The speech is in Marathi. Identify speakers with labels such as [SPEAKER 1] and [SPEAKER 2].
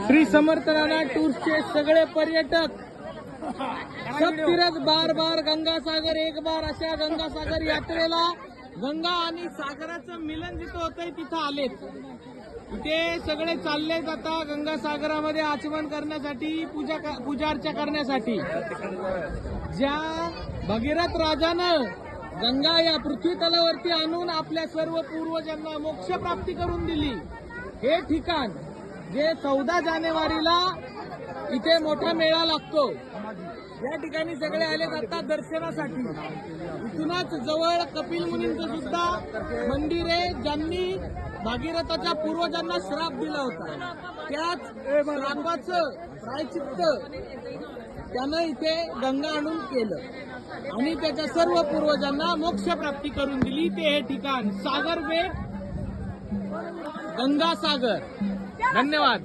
[SPEAKER 1] श्री समर्थ राणा टूर्सचे सगळे पर्यटक सब तीरथ बार बार गंगासागर एक बार अशा गंगासागर यात्रेला गंगा आणि सागराचं मिलन जिथं होतंय तिथं आलेत। इथे सगळे चाललेत आता गंगासागरामध्ये आचमन करण्यासाठी, पूजा अर्चा करण्यासाठी। ज्या भगीरथ राजानं गंगा या पृथ्वी तलावरती आणून आपल्या सर्व पूर्वजांना मोक्ष प्राप्ती करून दिली, हे ठिकाण जे 14 जानेवारीला इथे मोठा मेळा लागतो, या ठिकाणी सगळे आलेत आता दर्शनासाठी। इथूनच जवळ कपिल मुनींचं सुद्धा मंदिर आहे, ज्यांनी भागीरथाच्या पूर्वजांना श्राप दिला होता, त्याच श्रापाचं प्रायचित्त त्यानं इथे गंगा आणून केलं आणि त्याच्या सर्व पूर्वजांना मोक्ष प्राप्ती करून दिली। ते हे ठिकाण सागर बेट गंगासागर। धन्यवाद।